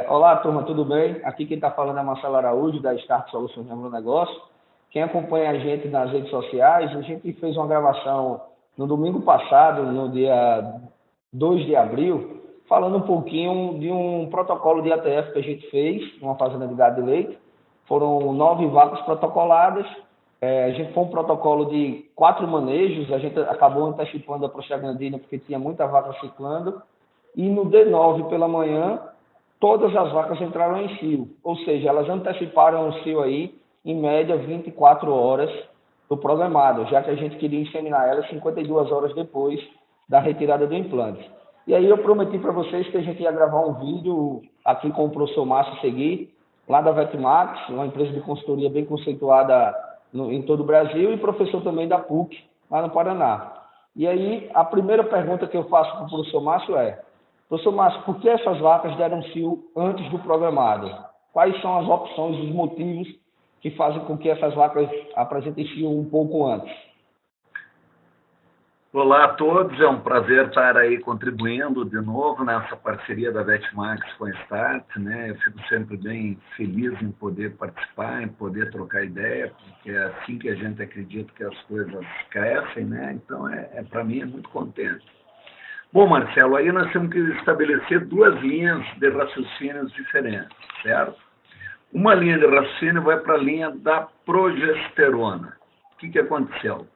Olá, turma, tudo bem? Aqui quem está falando é Marcelo Araújo, da Start Soluções no Agronegócio. Quem acompanha a gente nas redes sociais, a gente fez uma gravação no domingo passado, no dia 2 de abril, falando um pouquinho de um protocolo de ATF que a gente fez numa fazenda de gado de leite. Foram 9 vacas protocoladas. A gente foi um protocolo de 4 manejos, a gente acabou antecipando a prostaglandina porque tinha muita vaca ciclando. E no D9 pela manhã, todas as vacas entraram em cio, ou seja, elas anteciparam o cio aí, em média, 24 horas do programado, já que a gente queria inseminar elas 52 horas depois da retirada do implante. E aí eu prometi para vocês que a gente ia gravar um vídeo aqui com o professor Márcio Segui, lá da Vetmax, uma empresa de consultoria bem conceituada em todo o Brasil, e professor também da PUC, lá no Paraná. E aí, a primeira pergunta que eu faço para o professor Márcio é: professor Márcio, por que essas vacas deram cio antes do programado? Quais são as opções, os motivos que fazem com que essas vacas apresentem cio um pouco antes? Olá a todos, é um prazer estar aí contribuindo de novo nessa parceria da Vetmax com a Start, né? Eu fico sempre bem feliz em poder participar, em poder trocar ideia, porque é assim que a gente acredita que as coisas crescem, né? Então, para mim, é muito contente. Bom, Marcelo, aí nós temos que estabelecer 2 linhas de raciocínios diferentes, certo? Uma linha de raciocínio vai para a linha da progesterona. O que aconteceu?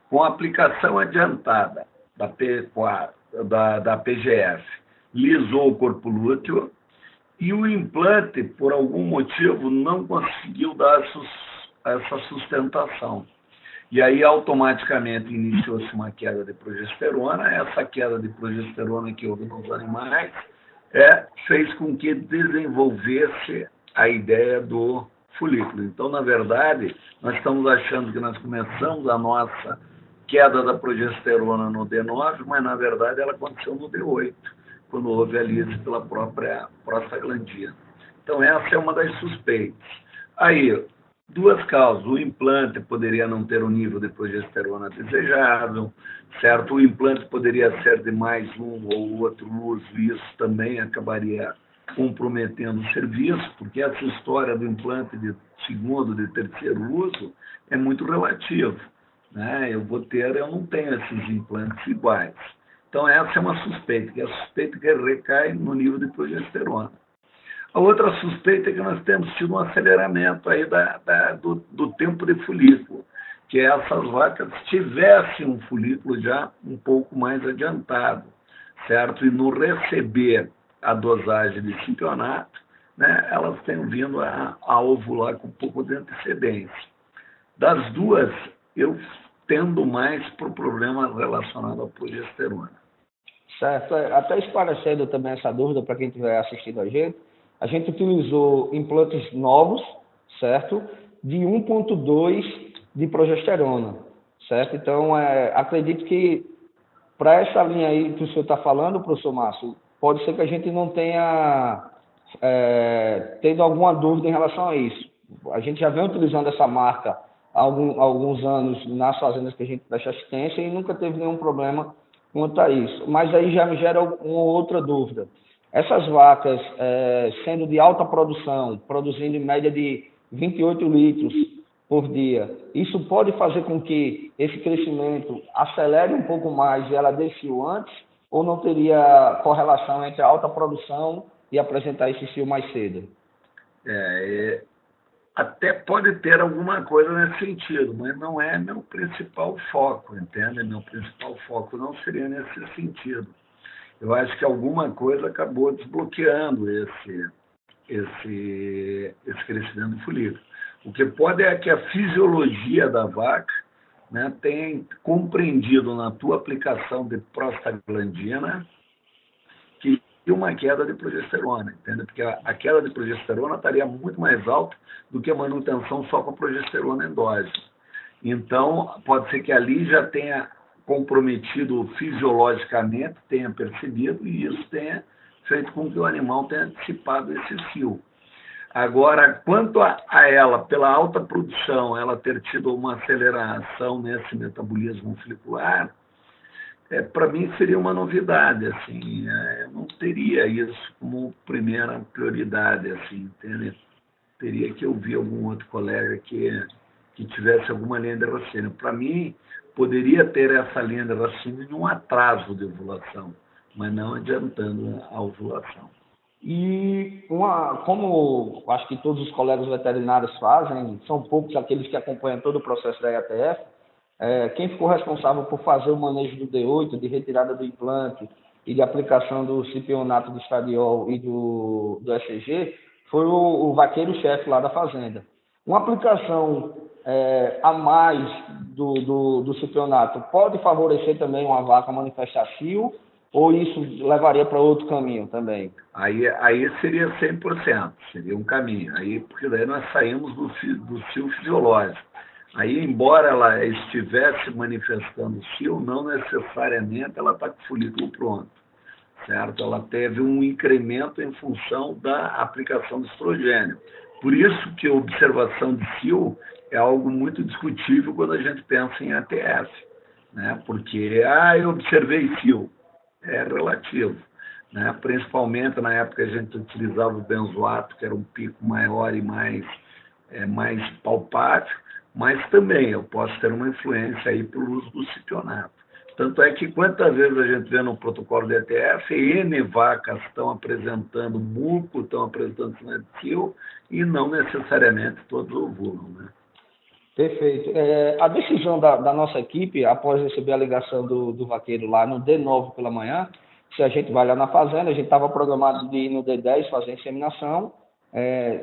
Com a aplicação adiantada da PGF, lisou o corpo lúteo e o implante, por algum motivo, não conseguiu dar essa sustentação. E aí, automaticamente, iniciou-se uma queda de progesterona. Essa queda de progesterona que houve nos animais fez com que desenvolvesse a ideia do folículo. Então, na verdade, nós estamos achando que nós começamos a nossa queda da progesterona no D9, mas, na verdade, ela aconteceu no D8, quando houve a lise pela própria prostaglandina. Então, essa é uma das suspeitas. Aí, 2 causas. O implante poderia não ter o nível de progesterona desejável, certo? O implante poderia ser de mais um ou outro uso, e isso também acabaria comprometendo o serviço, porque essa história do implante de segundo, de terceiro uso é muito relativo, né? Eu não tenho esses implantes iguais. Então, essa é uma suspeita, que é a suspeita que recai no nível de progesterona. A outra suspeita é que nós temos tido um aceleramento aí do tempo de folículo, que essas vacas tivessem um folículo já um pouco mais adiantado, certo? E no receber a dosagem de cipionato, né, elas têm vindo a ovular com um pouco de antecedência. Das duas, eu tendo mais para o problema relacionado à progesterona. Certo, até esclarecendo também essa dúvida para quem estiver assistindo a gente utilizou implantes novos, certo? De 1,2 de progesterona, certo? Então, acredito que para essa linha aí que o senhor está falando, professor Márcio, pode ser que a gente não tenha tendo alguma dúvida em relação a isso. A gente já vem utilizando essa marca há alguns anos nas fazendas que a gente presta assistência e nunca teve nenhum problema quanto a isso. Mas aí já me gera uma outra dúvida. Essas vacas, sendo de alta produção, produzindo em média de 28 litros por dia, isso pode fazer com que esse crescimento acelere um pouco mais e ela deixe cio antes, ou não teria correlação entre a alta produção e apresentar esse cio mais cedo? Até pode ter alguma coisa nesse sentido, mas não é meu principal foco, entende? Meu principal foco não seria nesse sentido. Eu acho que alguma coisa acabou desbloqueando esse crescimento do folículo. O que pode é que a fisiologia da vaca, né, tenha compreendido na tua aplicação de prostaglandina que uma queda de progesterona, entende? Porque a queda de progesterona estaria muito mais alta do que a manutenção só com a progesterona endógena. Então, pode ser que ali já tenha comprometido fisiologicamente, tenha percebido, e isso tenha feito com que o animal tenha antecipado esse cio. Agora, quanto a ela, pela alta produção, ela ter tido uma aceleração nesse metabolismo folicular, Para mim seria uma novidade, assim, eu não teria isso como primeira prioridade, assim, entende? Teria que ouvir algum outro colega que tivesse alguma linha de raciocínio. Para mim, poderia ter essa linha de raciocínio num atraso de ovulação, mas não adiantando a ovulação. E como acho que todos os colegas veterinários fazem, são poucos aqueles que acompanham todo o processo da IATF, quem ficou responsável por fazer o manejo do D8, de retirada do implante e de aplicação do cipionato de estradiol e do ECG, foi o vaqueiro-chefe lá da fazenda. Uma aplicação a mais do cipionato pode favorecer também uma vaca a manifestar cio, ou isso levaria para outro caminho também? Aí seria 100%, seria um caminho. Aí, porque daí nós saímos do cio fisiológico. Aí, embora ela estivesse manifestando cio, não necessariamente ela está com o folículo pronto, certo? Ela teve um incremento em função da aplicação do estrogênio. Por isso que a observação de cio é algo muito discutível quando a gente pensa em ATF, né? Porque, eu observei cio, é relativo, né? Principalmente na época a gente utilizava o benzoato, que era um pico maior e mais palpável, mas também eu posso ter uma influência aí pelo uso do cipionato. Tanto é que quantas vezes a gente vê no protocolo de ETF, N vacas estão apresentando muco, estão apresentando sinal de cio, e não necessariamente todos ovulam, né? Perfeito. A decisão da nossa equipe, após receber a ligação do vaqueiro lá no D9 pela manhã, se a gente vai lá na fazenda, a gente estava programado de ir no D10 fazer inseminação,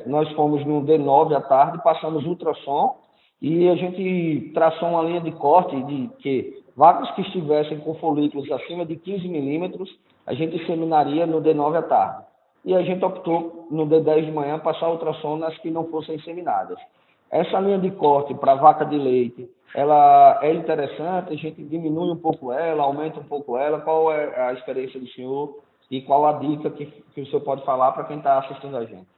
nós fomos no D9 à tarde, passamos ultrassom, e a gente traçou uma linha de corte de que vacas que estivessem com folículos acima de 15 milímetros, a gente inseminaria no D9 à tarde. E a gente optou no D10 de manhã passar ultrassom nas que não fossem inseminadas. Essa linha de corte para vaca de leite, ela é interessante, a gente diminui um pouco ela, aumenta um pouco ela. Qual é a experiência do senhor e qual a dica que o senhor pode falar para quem está assistindo a gente?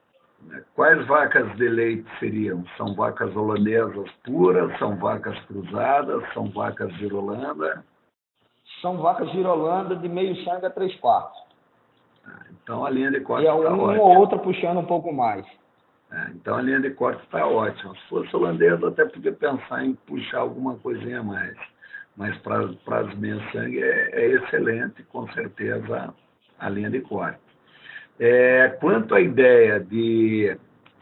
Quais vacas de leite seriam? São vacas holandesas puras? São vacas cruzadas? São vacas girolanda? São vacas girolanda de meio sangue a 3/4. Então a linha de corte E está ótima. uma ou outra puxando um pouco mais. Então a linha de corte está ótima. Se fosse holandesa, até podia pensar em puxar alguma coisinha a mais. Mas para as meias sangue é excelente, com certeza, a linha de corte. Quanto à ideia de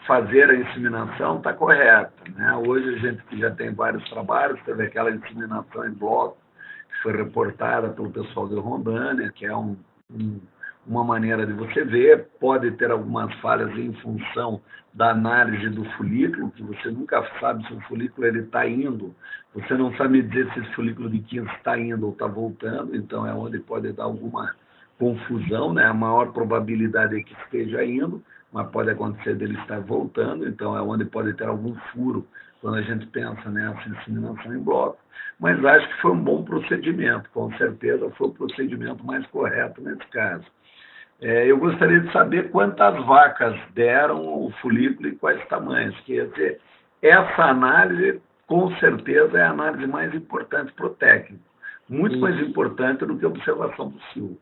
fazer a inseminação, está correta, né? Hoje a gente já tem vários trabalhos, teve aquela inseminação em bloco, que foi reportada pelo pessoal de Rondônia, que é uma maneira de você ver, pode ter algumas falhas em função da análise do folículo, que você nunca sabe se o folículo está indo, você não sabe dizer se esse folículo de 15 está indo ou está voltando, então é onde pode dar alguma confusão, né? A maior probabilidade é que esteja indo, mas pode acontecer dele estar voltando, então é onde pode ter algum furo quando a gente pensa nessa inseminação em bloco. Mas acho que foi um bom procedimento, com certeza foi o procedimento mais correto nesse caso. Eu gostaria de saber quantas vacas deram o folículo e quais tamanhos. Quer dizer, essa análise, com certeza, é a análise mais importante para o técnico. Muito mais importante do que a observação do cio.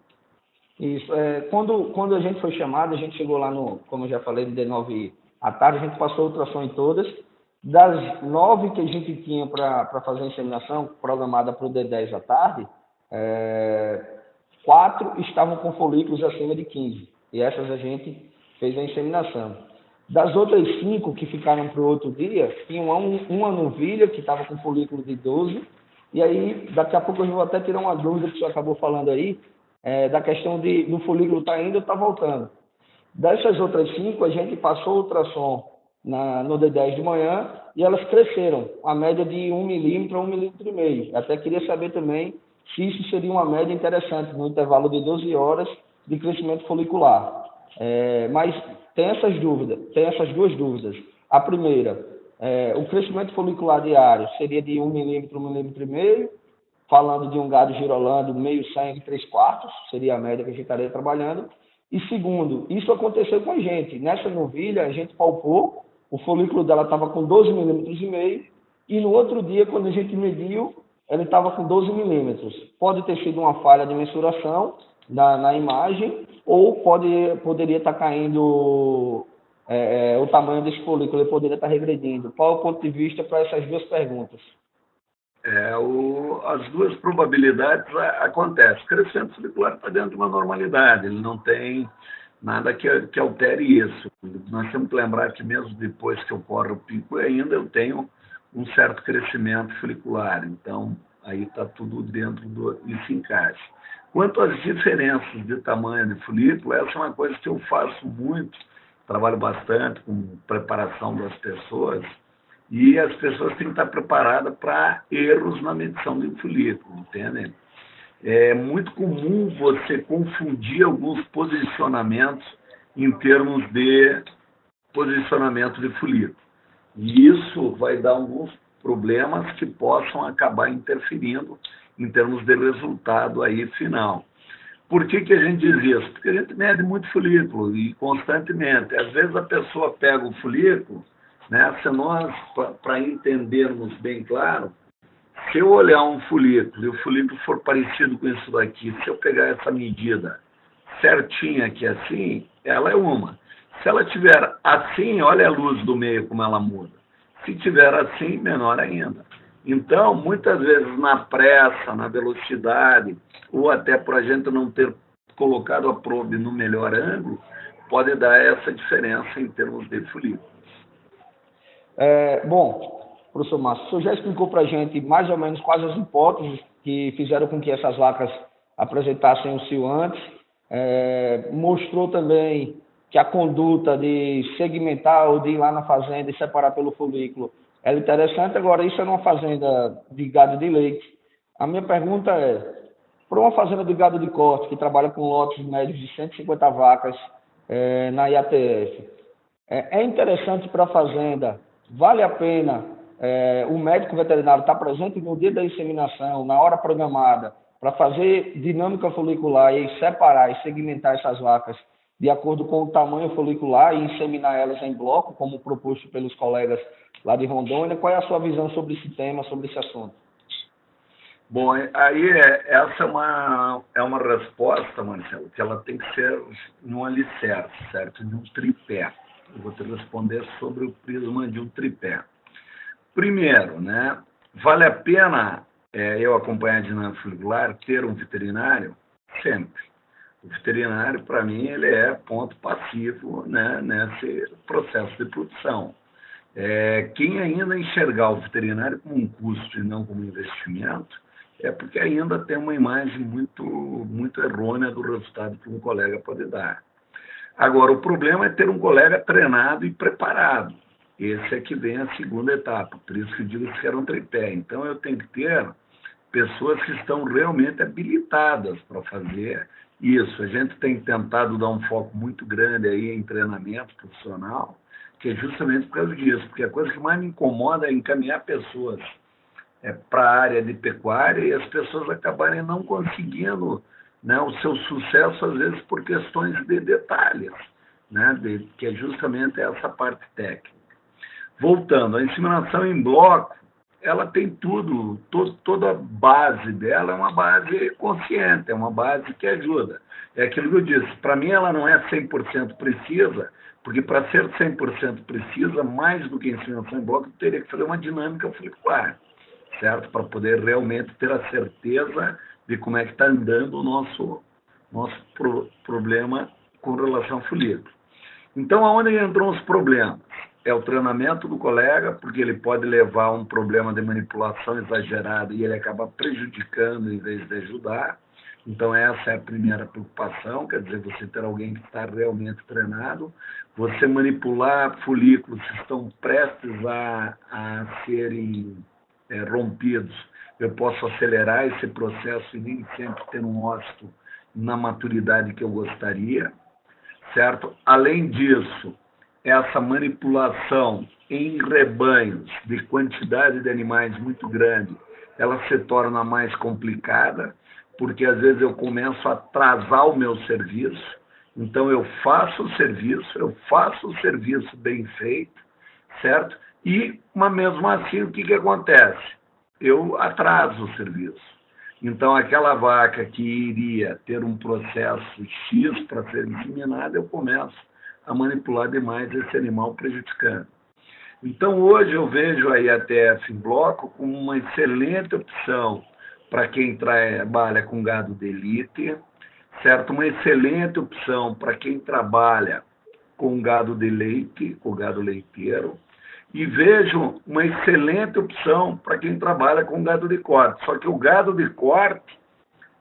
Isso. Quando a gente foi chamado, a gente chegou lá como eu já falei, de D9 à tarde, a gente passou ultrassom em todas. Das 9 que a gente tinha para fazer a inseminação, programada para o D10 à tarde, 4 estavam com folículos acima de 15. E essas a gente fez a inseminação. Das outras 5 que ficaram para o outro dia, tinha uma novilha que estava com folículo de 12. E aí, daqui a pouco eu vou até tirar uma dúvida que o senhor acabou falando aí, da questão do folículo está indo ou está voltando. Dessas outras 5, a gente passou o ultrassom no D10 de manhã e elas cresceram, a média de 1 milímetro a 1,5 milímetros. Até queria saber também se isso seria uma média interessante no intervalo de 12 horas de crescimento folicular. Mas tem essas duas dúvidas. A primeira, o crescimento folicular diário seria de 1 milímetro, 1,5 milímetros, falando de um gado girolando meio sangue, 3/4, seria a média que a gente estaria trabalhando. E segundo, isso aconteceu com a gente. Nessa novilha, a gente palpou, o folículo dela estava com 12,5 milímetros, e no outro dia, quando a gente mediu, ele estava com 12 milímetros. Pode ter sido uma falha de mensuração na imagem, ou poderia estar caindo o tamanho desse folículo, ele poderia estar regredindo. Qual é o ponto de vista para essas duas perguntas? As duas probabilidades acontecem. O crescimento folicular está dentro de uma normalidade, ele não tem nada que altere isso. Nós temos que lembrar que mesmo depois que ocorre o pico, ainda eu tenho um certo crescimento folicular. Então, aí está tudo dentro desse encaixe. Quanto às diferenças de tamanho de folículo, essa é uma coisa que eu faço muito, trabalho bastante com preparação das pessoas, e as pessoas têm que estar preparadas para erros na medição de folículo, entende? É muito comum você confundir alguns posicionamentos em termos de posicionamento de folículo. E isso vai dar alguns problemas que possam acabar interferindo em termos de resultado aí final. Por que a gente diz isso? Porque a gente mede muito folículo e constantemente. Às vezes a pessoa pega o folículo, né? Se nós, para entendermos bem claro, se eu olhar um folículo e o folículo for parecido com isso daqui, se eu pegar essa medida certinha aqui assim, ela é uma. Se ela tiver assim, olha a luz do meio como ela muda. Se tiver assim, menor ainda. Então, muitas vezes na pressa, na velocidade, ou até por a gente não ter colocado a probe no melhor ângulo, pode dar essa diferença em termos de folículo. Bom, professor Márcio, o senhor já explicou para a gente mais ou menos quais as hipóteses que fizeram com que essas vacas apresentassem o cio antes. Mostrou também que a conduta de segmentar ou de ir lá na fazenda e separar pelo folículo é interessante. Agora, isso é numa fazenda de gado de leite. A minha pergunta é, para uma fazenda de gado de corte que trabalha com lotes médios de 150 vacas na IATF, é interessante para a fazenda, vale a pena o médico veterinário estar presente no dia da inseminação, na hora programada, para fazer dinâmica folicular e separar e segmentar essas vacas de acordo com o tamanho folicular e inseminar elas em bloco, como proposto pelos colegas lá de Rondônia? Qual é a sua visão sobre esse tema, sobre esse assunto? Bom, aí essa é uma resposta, Marcelo, que ela tem que ser num alicerce, certo? De um tripé. Eu vou te responder sobre o prisma de um tripé. Primeiro, né, vale a pena eu acompanhar a dinâmica folicular, ter um veterinário? Sempre. O veterinário, para mim, ele é ponto passivo, né, nesse processo de produção. Quem ainda enxergar o veterinário como um custo e não como investimento, é porque ainda tem uma imagem muito errônea do resultado que um colega pode dar. Agora, o problema é ter um colega treinado e preparado. Esse é que vem a segunda etapa, por isso que eu digo que era um tripé. Então, eu tenho que ter pessoas que estão realmente habilitadas para fazer isso. A gente tem tentado dar um foco muito grande aí em treinamento profissional, que é justamente por causa disso, porque a coisa que mais me incomoda é encaminhar pessoas para a área de pecuária e as pessoas acabarem não conseguindo, né, o seu sucesso, às vezes, por questões de detalhes, né, que é justamente essa parte técnica. Voltando, a inseminação em bloco, ela tem toda a base dela é uma base consciente, é uma base que ajuda. É aquilo que eu disse, para mim ela não é 100% precisa, porque para ser 100% precisa, mais do que inseminação em bloco, eu teria que fazer uma dinâmica folicular, certo? Para poder realmente ter a certeza de como é que está andando o nosso problema com relação ao folículo. Então, aonde entram os problemas? É o treinamento do colega, porque ele pode levar a um problema de manipulação exagerada e ele acaba prejudicando em vez de ajudar. Então, essa é a primeira preocupação, quer dizer, você ter alguém que está realmente treinado, você manipular folículos que estão prestes a serem rompidos. Eu posso acelerar esse processo e nem sempre ter um ócito na maturidade que eu gostaria, certo? Além disso, essa manipulação em rebanhos de quantidade de animais muito grande, ela se torna mais complicada, porque às vezes eu começo a atrasar o meu serviço, então eu faço o serviço bem feito, certo? Mas mesmo assim, o que acontece? eu atraso o serviço. Então, aquela vaca que iria ter um processo X para ser inseminada, eu começo a manipular demais esse animal, prejudicando. Então, hoje eu vejo aí a TF em bloco como uma excelente opção para quem trabalha com gado de elite, certo? Uma excelente opção para quem trabalha com gado de leite, com gado leiteiro, e vejo uma excelente opção para quem trabalha com gado de corte. Só que o gado de corte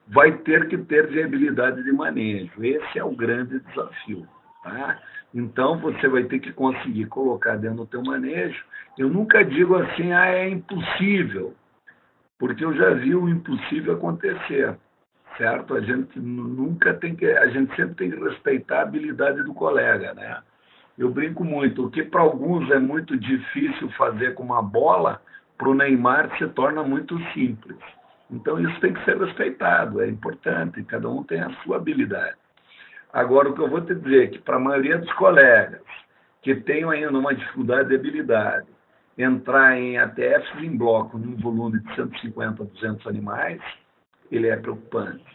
vai ter que ter viabilidade de manejo. Esse é o grande desafio, tá? Então, você vai ter que conseguir colocar dentro do teu manejo. Eu nunca digo assim, é impossível, porque eu já vi o impossível acontecer, certo? A gente sempre tem que respeitar a habilidade do colega, né? Eu brinco muito, o que para alguns é muito difícil fazer com uma bola, para o Neymar se torna muito simples. Então isso tem que ser respeitado, é importante, cada um tem a sua habilidade. Agora, o que eu vou te dizer é que para a maioria dos colegas que tenham ainda uma dificuldade de habilidade, entrar em ATFs em bloco num volume de 150 a 200 animais, ele é preocupante,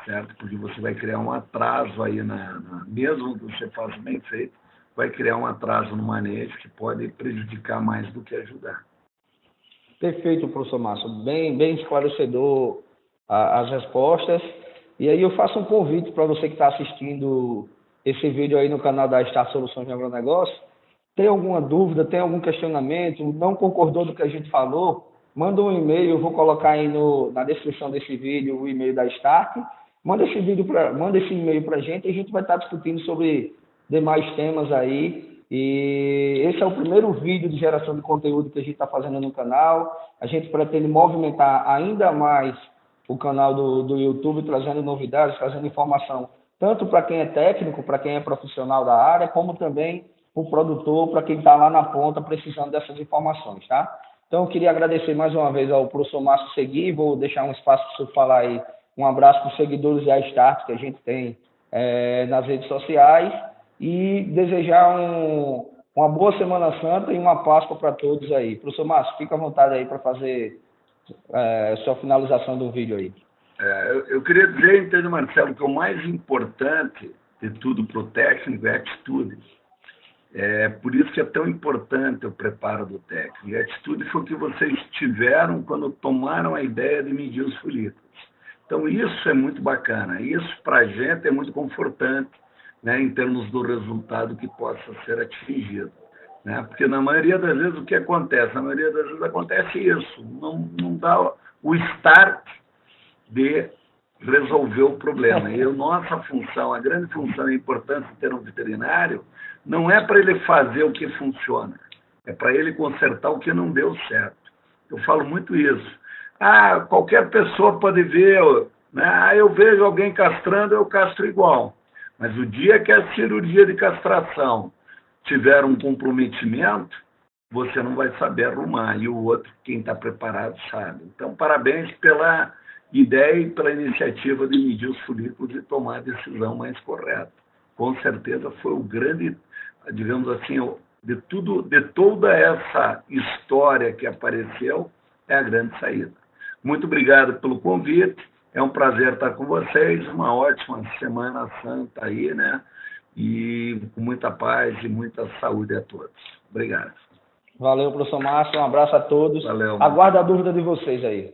certo? Porque você vai criar um atraso aí, mesmo que você faça bem feito, vai criar um atraso no manejo que pode prejudicar mais do que ajudar. Perfeito, professor Márcio. Bem esclarecedor as respostas. E aí eu faço um convite para você que está assistindo esse vídeo aí no canal da Start Soluções de Agronegócio. Tem alguma dúvida, tem algum questionamento, não concordou do que a gente falou, manda um e-mail, eu vou colocar aí na descrição desse vídeo o e-mail da Start. Manda esse e-mail para a gente vai estar discutindo sobre demais temas aí. E esse é o primeiro vídeo de geração de conteúdo que a gente está fazendo no canal. A gente pretende movimentar ainda mais o canal do YouTube, trazendo novidades, trazendo informação, tanto para quem é técnico, para quem é profissional da área, como também o produtor, para quem está lá na ponta precisando dessas informações, tá? Então, eu queria agradecer mais uma vez ao professor Márcio Segui, vou deixar um espaço para o senhor falar aí, um abraço para os seguidores da Start que a gente tem nas redes sociais, e desejar uma boa Semana Santa e uma Páscoa para todos aí. Professor Márcio, fica à vontade aí para fazer sua finalização do vídeo aí. Eu queria dizer, entende, Marcelo, que o mais importante de tudo para o técnico é a atitude. Por isso que é tão importante o preparo do técnico. E a atitude foi o que vocês tiveram quando tomaram a ideia de medir os folículos. Então, isso é muito bacana. Isso, para a gente, é muito confortante, né, em termos do resultado que possa ser atingido. Né? Porque, na maioria das vezes, o que acontece? Na maioria das vezes acontece isso. Não dá o start de resolver o problema. E a nossa função, a grande função e importância de ter um veterinário, não é para ele fazer o que funciona, é para ele consertar o que não deu certo. Eu falo muito isso. Qualquer pessoa pode ver, né? Eu vejo alguém castrando, eu castro igual. Mas o dia que a cirurgia de castração tiver um comprometimento, você não vai saber arrumar. E o outro, quem está preparado, sabe. Então, parabéns pela ideia e pela iniciativa de medir os folículos e tomar a decisão mais correta. Com certeza foi o grande, digamos assim, de toda essa história que apareceu, é a grande saída. Muito obrigado pelo convite. É um prazer estar com vocês. Uma ótima Semana Santa aí, né? E com muita paz e muita saúde a todos. Obrigado. Valeu, professor Márcio. Um abraço a todos. Valeu. Aguardo a dúvida de vocês aí.